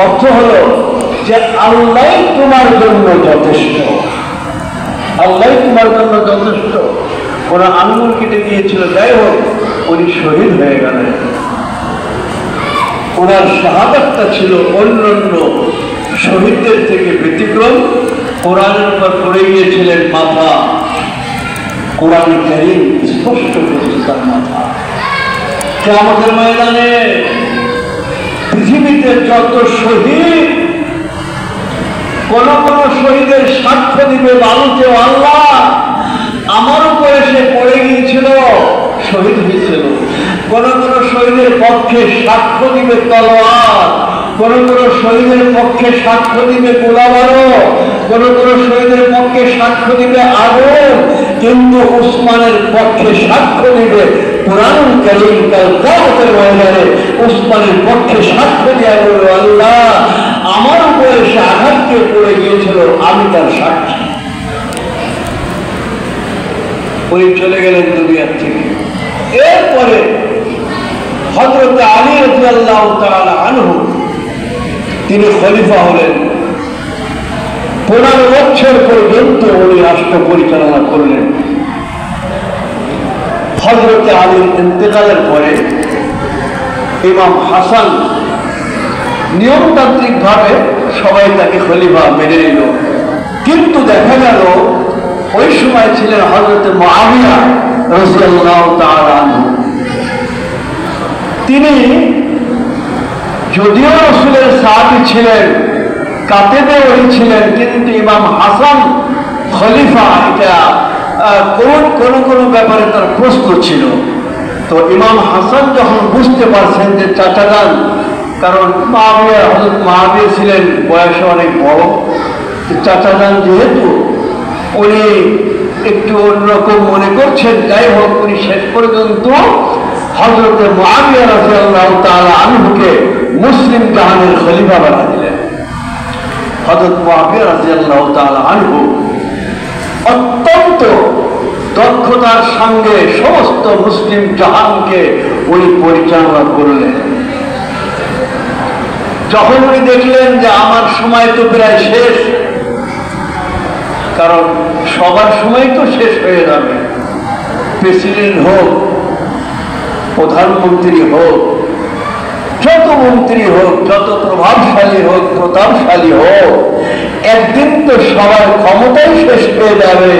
অর্থ হলো যে আল্লাহ তোমার জন্য যথেষ্ট, আল্লাহ তোমার জন্য যথেষ্ট। ওরা আঙ্গুল কেটে দিয়েছিল, যাই হোক উনি শহীদ হয়ে গেলেন। ওনার শাহাদাতটা ছিল অন্যান্য শহীদদের থেকে ব্যতিক্রম। কোরআনের উপর পড়ে গিয়েছিলেন মাথা, কোরআন কারীম স্পষ্ট করছে তার মাথা। কিয়ামতের ময়দানে পৃথিবীতে যত শহীদ, কোন কোন শহীদের সাক্ষ্য দিবে বালুতে, আল্লাহ আমার উপরে সে পড়ে গিয়েছিল, শহীদ হয়েছিল। কোন কোন শহীদের পক্ষে সাক্ষ্য দিবে তলোয়ার, কোন কোন শহীদের পক্ষে সাক্ষ্য দিবে গোলাবারো, কোন কোন শহীদের পক্ষে সাক্ষ্য দিবে আগুন, কিন্তু উসমানের পক্ষে সাক্ষ্য দিবে কোরআন কারীম। কাল কিয়ামতের ময়দানে উসমানের পক্ষে সাক্ষ্য দেওয়া বলল, আল্লাহ আমার উপরে সে আঘাত দিয়ে পড়ে গিয়েছিল, আমি তার সাক্ষী। উনি চলে গেলেন দুনিয়ার থেকে। এরপরে হযরত আলী রাদিয়াল্লাহু তাআলা আনহু তিনি খলিফা হলেন। 15 বছর পর্যন্ত উনি রাষ্ট্র পরিচালনা করলেন। হযরত আলীর ইন্তেকালের পরে ইমাম হাসান নিয়মতান্ত্রিক ভাবে সবাই তাকে খলিফা মেনে নিল, কিন্তু দেখা গেল ওই সময় ছিলেন হযরত মুআবিয়া রাদিয়াল্লাহু তাআলা আনহু। তিনি যদিও রাসূলের সাহাবী ছিলেন, কাতেবে ওহী ছিলেন, কিন্তু ইমাম হাসান খলিফা এটা কোন ব্যাপারে তার প্রশ্ন ছিল। তো ইমাম হাসান যখন বুঝতে পারছেন যে চাচাজান, কারণ হযরত মুআবিয়া ছিলেন বয়সে অনেক বড়, চাচাজান যেহেতু উনি একটু অন্যরকম মনে করছেন, যাই হোক উনি শেষ পর্যন্ত হযরত মুআবিয়া রাদিয়াল্লাহু তাআলা আনহুকে মুসলিম জাহানের খলিফা বানিয়ে দিলেন। হযরত মুআবিয়া রাদিয়াল্লাহু তাআলা আনহু অত্যন্ত দক্ষতার সঙ্গে সমস্ত মুসলিম জাহানকে উনি পরিচালনা করলেন। যখন উনি দেখলেন যে আমার সময় তো প্রায় শেষ, কারণ সবার সময় তো শেষ হয়ে যাবে, প্রেসিডেন্ট হোক, প্রধানমন্ত্রী হোক, যত মন্ত্রী হোক, যত প্রভাবশালী হোক, প্রতাপশালী হোক, একদিন তো সবার ক্ষমতাই শেষ হয়ে যাবে।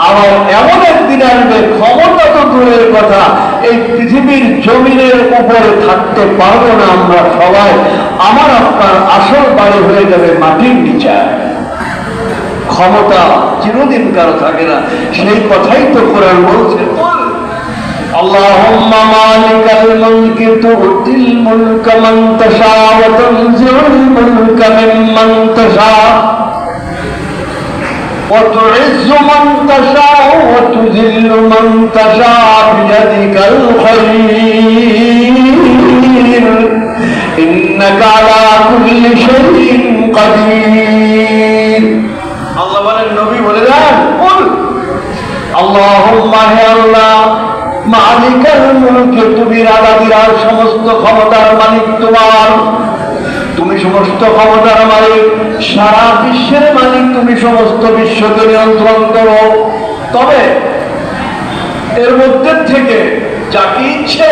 আবার এমন একদিন আসবে, ক্ষমতা তো দূরের কথা, এই পৃথিবীর জমিনের উপরে থাকতে পারবো না আমরা সবাই, আমার আপনার আসল বাড়ি হয়ে যাবে মাটির নিচে। ক্ষমতা চিরদিন কারো থাকে না, সেই কথাই তো কোরআন বলছে, اللهم مالك الملك تؤتي الملك من تشاء وتنزع الملك ممن تشاء وتعز من تشاء وتذل من تشاء بيدك الخير إنك على كل شيء قدير। আল্লাহ বলেন, নবী বলে দেন, বল আল্লাহুম্মা হে আল্লাহ, মালিকাল মুলকে, তুমি রাজাদিরার সমস্ত ক্ষমতার মালিক তোমার, তুমি সমস্ত ক্ষমতার মালিক, সারা বিশ্বের মালিক, তুমি সমস্ত বিশ্বকে নিয়ন্ত্রণ করো। তবে এর মধ্যে থেকে যাকে ইচ্ছে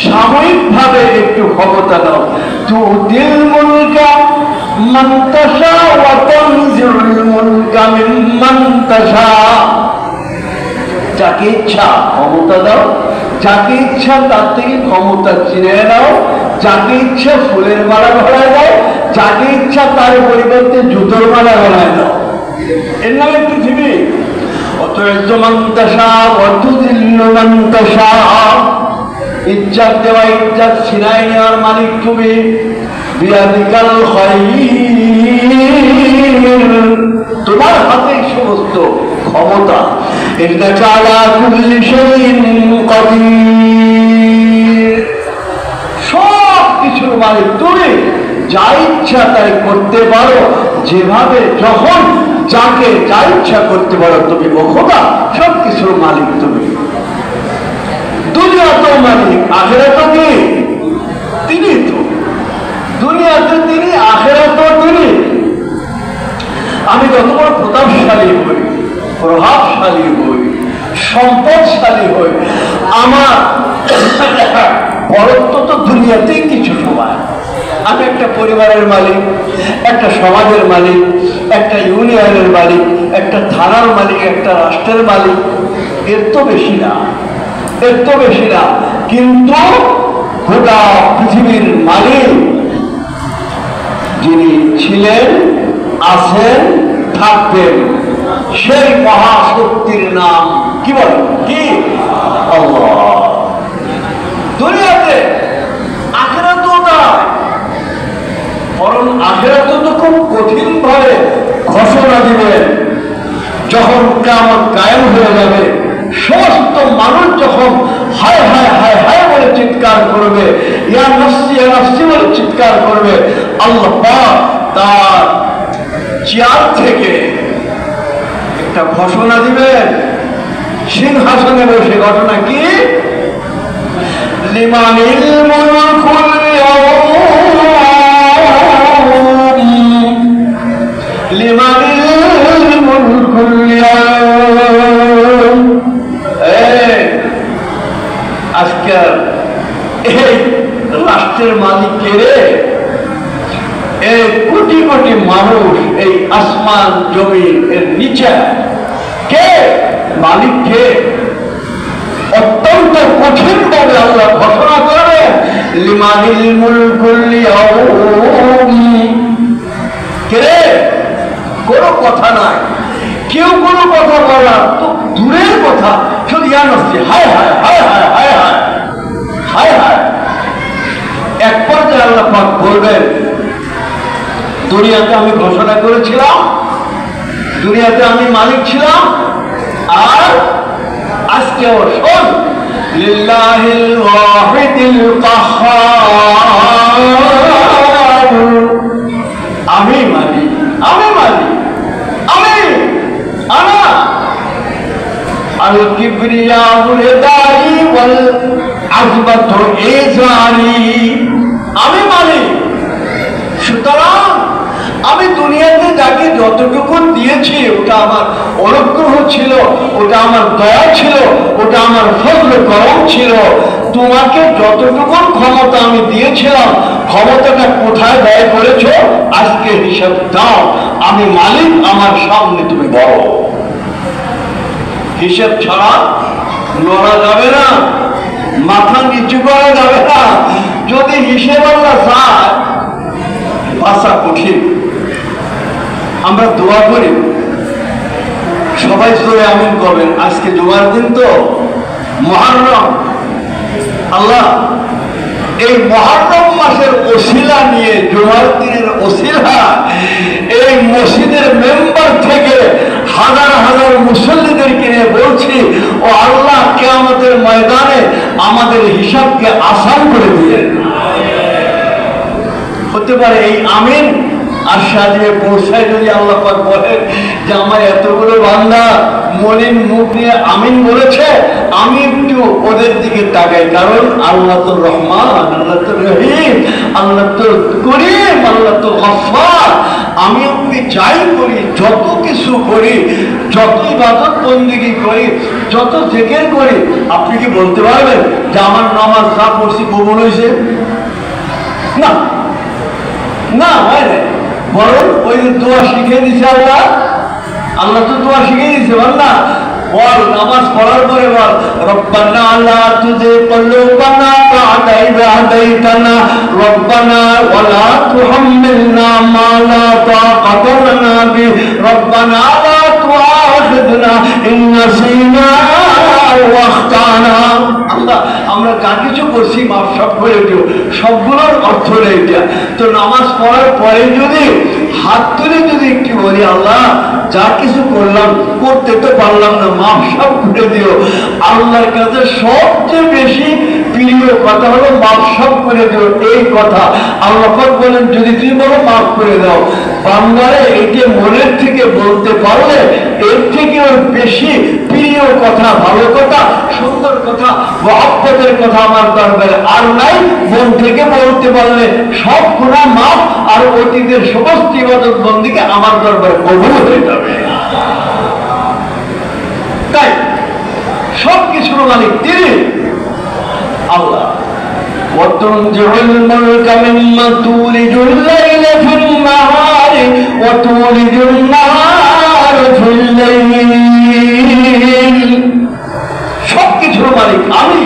সাময়িক ভাবে একটু ক্ষমতা দাও। তুতিল মুলকা মান তাশা ওয়া তানজিউল মুলকা মিম্মান তাশা, যাকে ইচ্ছা ক্ষমতা দাও, যাকে ইচ্ছা তার থেকে ক্ষমতা চিনে নাও, যাকে ইচ্ছা ফুলের মালা গলায় দাও, যাকে ইচ্ছা তার পরিবর্তে জুতোর মালা গলায় দাও। এর নামে পৃথিবী। অতএব মান তাশা ওয়া তুযিল্লু মান তাশা, ইজ্জত দেওয়া, ইজ্জত ছিনাই নেওয়ার মালিক তুমি। বিয়াদিকাল খায়র, তোমার হাতে সমস্ত ক্ষমতা। ইন্নাকা আলা কুল্লি শাইইন কাদির, সব কিছুর মালিক তুমি, যা ইচ্ছা তাই করতে পারো, যেভাবে যখন যাকে যা ইচ্ছা করতে পারো তুমি। ও খোদা, সব কিছুর মালিক তুমি। আখিরাতও কি তিনি, তো দুনিয়াতে তিনি, আখিরাতও তিনি। আমি যত বড় প্রতাপশালী হই, প্রভাবশালী হই, সম্পদশালী হই, আমার বরত্ব তো দুনিয়াতেই কিছু সময়। আমি একটা পরিবারের মালিক, একটা সমাজের মালিক, একটা ইউনিয়নের মালিক, একটা থানার মালিক, একটা রাষ্ট্রের মালিক, এর তো বেশি না, এর তো বেশি না। কিন্তু গোটা পৃথিবীর মালিক যিনি ছিলেন, আছেন, থাকবেন, সেই মহাশক্তির নাম কি বলে? কি? আল্লাহ। দুনিয়াতে আখিরাতেও তাই, বরং আখিরাতে তো খুব কঠিন ভাবে ঘোষণা দিবেন। যখন কিয়ামত কায়েম হয়ে যাবে, সমস্ত মানুষ যখন হায় হায় হায় হায় বলে চিৎকার করবে, ইয়া নাফসি ইয়া নাফসি বলে চিৎকার করবে, আল্লাহ পাক তার চেয়ার থেকে একটা ঘোষণা দিবেন, সিংহাসনে বসে। ঘটনা কি? লিমানিল মুলকুল ইয়াউম, লিমানিল মুলকুল ইয়াউম। আজকের এই রাষ্ট্রের মালিক কে রে? এই কোটি কোটি মানুষ, এই আসমান জমিন এর নিচে কে মালিক? কে? অত্যন্ত কঠিন ভাবে আল্লাহ ঘোষণা করে, লিমানিল মুলকুল ইয়াউম। কে? কোনো কথা নাই, কেউ কোনো কথা বলার তো দূরের কথা, শুধু জানছি হায় হায় হায় হায় হায় হায় হায় হায়। এক পর্যায়ে আল্লাহ পাক বলবেন, দুনিয়াতে আমি ঘোষণা করেছিলাম, দুনিয়াতে আমি মালিক ছিলাম, আর আজকেও শোন, লিল্লাহিল ওয়াহিদিল কাহ্হার, আমি মালিক, আমি মালিক, আমি আনা আল কিবরিয়াউ রিদাই ওয়াল আযমাতু ইজারি, আমি মালিক। সুতরাং আমি দুনিয়াতে যাকে যতটুকু দিয়েছি ওটা আমার অনুগ্রহ ছিল, ওটা আমার দয়া ছিল, ওটা আমার ফজল করম ছিল। তোমাকে যতটুকু ক্ষমতা আমি দিয়েছিলাম, ক্ষমতাটা কোথায় ব্যয় করেছ আজকে হিসাব দাও। আমি মালিক, আমার সামনে তুমি বড়। হিসাব ছাড়া লড়া যাবে না, মাথা নিচু করা যাবে না। যদি হিসেব আল্লাহ চায়, ভাষা কঠিন। আমরা দোয়া করি, সবাই জোরে আমিন করবেন। আজকে জুমার দিন তো, মুহররম। আল্লাহ এই মুহররম মাসের ওসিলা নিয়ে, জুমার দিনের ওসিলা, এই মসজিদের মেম্বার থেকে হাজার হাজার মুসল্লিদেরকে নিয়ে বলছি, ও আল্লাহ কিয়ামতের ময়দানে আমাদের হিসাবকে আসান করে দিলেন। হতে পারে এই আমিন আর সাজিয়ে পৌঁছায় যদি আল্লাহ পাক বলেন যে আমার এতগুলো বান্দা মলিন মুখ নিয়ে আমিন বলেছে, আমি একটু ওদের দিকে তাকাই, কারণ আল্লাহ তো রহমান, আল্লাহ তো রহিম, আল্লাহ তো করিম, আল্লাহ তো গফফার। আমি আপনি যাই করি, যত কিছু করি, যত ইবাদত বন্দেগী করি, যত জিকির করি, আপনি কি বলতে পারবেন যে আমার নামাজ যা পড়ছি কবুল হয়েছে? না না, হয় না। বরং ওই যে দোয়া শিখিয়ে দিছে আল্লাহ, আল্লাহ তো দোয়া শিখিয়ে দিছে। বল না, বল নামাজ পড়ার পরে বল, রব্বানা লা তুযিগ কুলুবানা বা'দা ইয হাদাইতানা, রব্বানা ওয়া লা তুহাম্মিলনা মা লা তাকাতা লানা বিহি, রব্বানা লা তুআখিযনা ইন নাসিনা ওয়া আখতানা। আল্লাহ আমরা যা কিছু করছি মাফ সব করে দিও। সবগুলোর অর্থ নেই এটা। তো নামাজ পড়ার পরে যদি হাত তুলে যদি একটু বলি, আল্লাহ যা কিছু করলাম, করতে তো পারলাম না, মাফ সব করে দিও। আল্লাহর কাছে সবচেয়ে বেশি প্রিয় কথা হলো মাফ সব করে দিও। এই কথা আল্লাহ পাক বলেন, যদি তুমি বলো মাফ করে দাও, বান্দারে এইটা মনের থেকে বলতে পারলে এর থেকে বেশি প্রিয় কথা, ভালো কথা, সুন্দর কথা, মহব্বতের কথা আমার দরবারে আর নাই। মন থেকে বলতে পারলে সব গুনাহ মাফ, আর অতীতের সমস্ত ইবাদত বন্দিকে আমার দরবারে কবুল হয়ে যাবে। তাই সবকিছুর মালিক তিনি, আল্লাহ। وتنزع الملك ممن تولج الليل في النهار وتولج النهار في الليل। সবকিছুর মালিক আমি।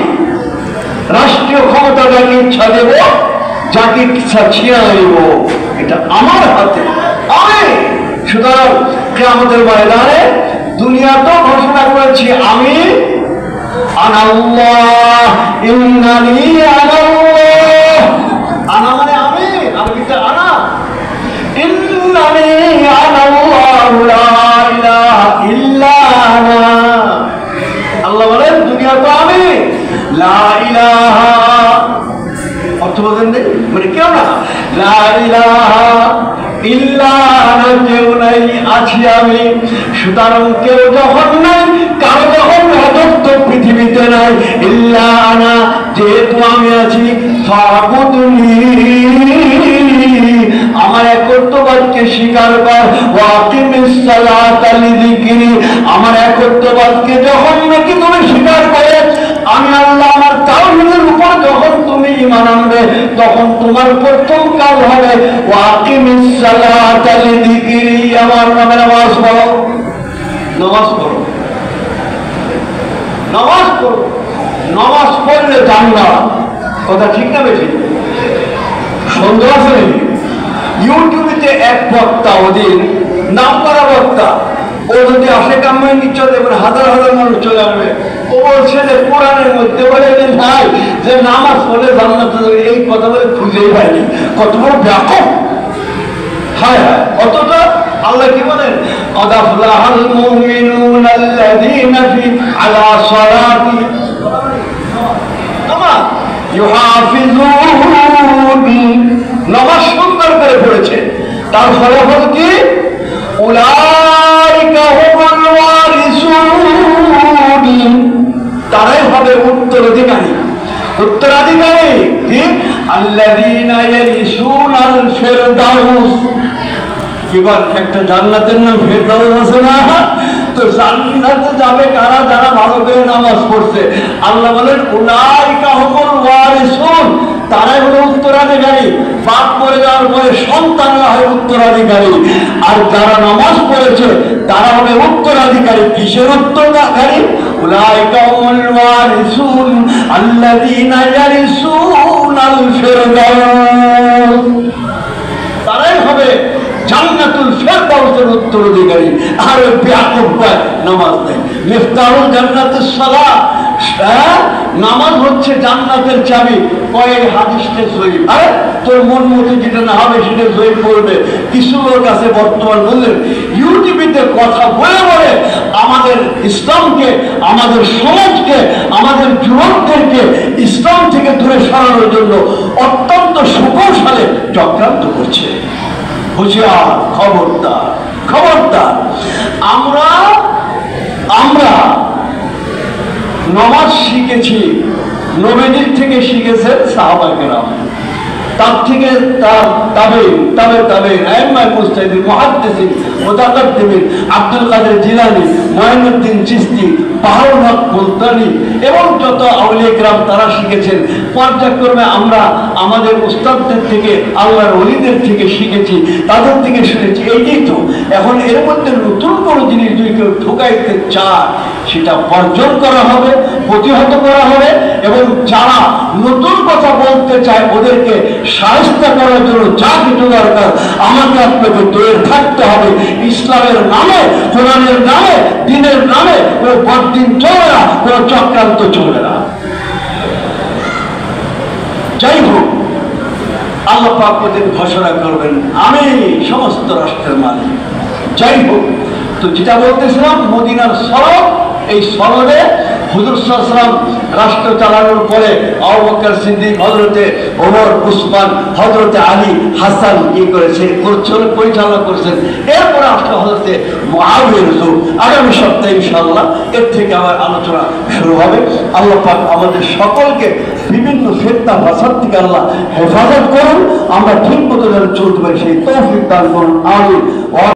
রাষ্ট্রীয় ক্ষমতা যাকে ইচ্ছা দেব, যাকে ইচ্ছা ছিঁড়া দেব, এটা আমার হাতে, আমি। সুতরাং কিয়ামতের ময়দানে দুনিয়া তো ঘোষণা করেছি আমি আনাল্লাহ, ইন্নানি আনাল্লাহ। আনা মানে আমি, আরবিতে আনা। ইন্নানি আনাল্লাহ লা ইলাহা ইল্লা আনা। আল্লাহ বলেন দুনিয়া তো আমি, লা ইলাহা অর্থ বলেন নেই, মানে কেউ না, লা ইলাহা ইল্লা আনা, কেউ নাই, আছি আমি। সুতরাং কেউ যখন নাই, কারো যখন রাজত্ব পৃথিবীতে নাই, ইল্লা আনা, যেহেতু আমি আছি, ফাবুদনি, আমার একত্ববাদকে স্বীকার কর, ওয়াকিমিস সালাতা লিযিকরি, আমার একত্ববাদকে যখন নাকি তুমি স্বীকার করে, আমি আল্লাহ আমার তাওহীদের উপর যখন তুমি ঈমান আনবে, তখন তোমার প্রথম কাজ হবে ওয়াকিমিস সালাতা লিযিকরি, আমার নামে নামাজ পড়ো। নামাজ পড়ো, নামাজ পড়ো। নামাজ পড়লে জান্নাত। কথা ঠিক না বেশি? সন্দেহ আছে নাকি? ইউটিউবে এক বক্তা, ওদের নাম করা বক্তা, ও যদি আসে কামাই নিশ্চয় দেখবেন হাজার হাজার মানুষ চলে আসবে। ও বলছে যে কোরআনের মধ্যে বলে যে ভাই যে নামাজ পড়লে জান্নাতে যাবে, এই কথা বলে খুঁজেই পায়নি। কত বড় ব্যাপক! হায় হায়! অথচ আল্লাহ কি বলেন? قد أفلح المؤمنون الذين في على صلاتهم يحافظون। নামাজ সুন্দর করে পড়েছে, তার ফলাফল কি? উলাইকা হুমুল ওয়ারিসুন, তারাই হবে উত্তরাধিকারী। উত্তরাধিকারী কি? আল্লাযীনা ইয়ারিসুনাল ফিরদাউস। এবার একটা জান্নাতের নাম ফেরদাউস আছে না? তো জান্নাতে যাবে কারা? যারা ভালো করে নামাজ পড়ছে। আল্লাহ বলেন উলাইকা হুমুল ওয়ারিসুন, তারাই হলো উত্তরাধিকারী। বাপ মরে যাওয়ার পরে সন্তানরা হয় উত্তরাধিকারী, আর যারা নামাজ পড়েছে তারা হবে উত্তরাধিকারী। কিসের উত্তরাধিকারী? উলাইকা হুমুল ওয়ারিসুন আল্লাযীনা ইয়ারিসুনাল ফিরদাউস, তারাই হবে জান্নাতুল ফিরদাউসের উত্তরাধিকারী। আর ওই ব্যাপক নামাজ নেই। মিফতাহুল জান্নাতুস সালাত, নামাজ হচ্ছে জান্নাতের চাবি। কয়েক হাদিসে সহিহ। আরে তোর মন মতো যেটা না হবে সেটা সহিহ পড়বে। কিছু লোক আছে বর্তমান বললেন ইউটিউবে কথা বলে বলে আমাদের ইসলামকে, আমাদের সমাজকে, আমাদের যুবকদেরকে ইসলাম থেকে দূরে সরানোর জন্য অত্যন্ত সুকৌশলে চক্রান্ত করছে। হুঁশিয়ার, খবরদার, খবরদার। আমরা নামাজ শিখেছি, নবীদের থেকে শিখেছেন সাহাবায়ে কেরাম, তার থেকে আব্দুল কাদের জিলানী, মুঈনুদ্দিন চিশতি, বাহাউল হক মুলতানি এবং যত আউলিয়া কেরাম তারা শিখেছেন। পর্যায়ক্রমে আমরা আমাদের উস্তাদদের থেকে, আল্লাহর ওলিদের থেকে শিখেছি, তাদের থেকে শুনেছি। এইটাই তো এখন এর মধ্যে নতুন কোনো জিনিস যদি কেউ ঢুকাইতে চায় সেটা বর্জন করা হবে, প্রতিহত করা হবে। এবং যারা নতুন কথা বলতে চায় ওদেরকে শায়েস্তা করার জন্য যা কিছু দরকার আমাকে আপনাকে তৈরি থাকতে হবে। ইসলামের নামে, কোরআনের নামে, দ্বীনের নামে কোনো বড়দিন চলে না, কোনো চক্রান্ত চলে না। যাই হোক, আল্লাহ পাক ওদের ঘোষণা করবেন আমি সমস্ত রাষ্ট্রের মালিক। যাই হোক, তো যেটা বলতেছিলাম মদিনার সনদ, এই সনদে হুজুর সাল্লাল্লাহু আলাইহি ওয়াসাল্লাম রাষ্ট্র চালানোর পরে আবু বকর সিদ্দিক, হযরতে ওমর, উসমান, হযরতে আলী, হাসান কি করেছে, পরিচালনা করেছেন। এরপরে আসলে হযরতে মুআবিয়ার যুগ। আগামী সপ্তাহে ইনশাআল্লাহ এর থেকে আমার আলোচনা শুরু হবে। আল্লাহ পাক আমাদের সকলকে বিভিন্ন ফিতনা ফাসাদ থেকে আল্লাহ হেফাজত করুন, আমরা ঠিক মতো যেন চলতে পারি সেই তৌফিক দান করুন। আমিন।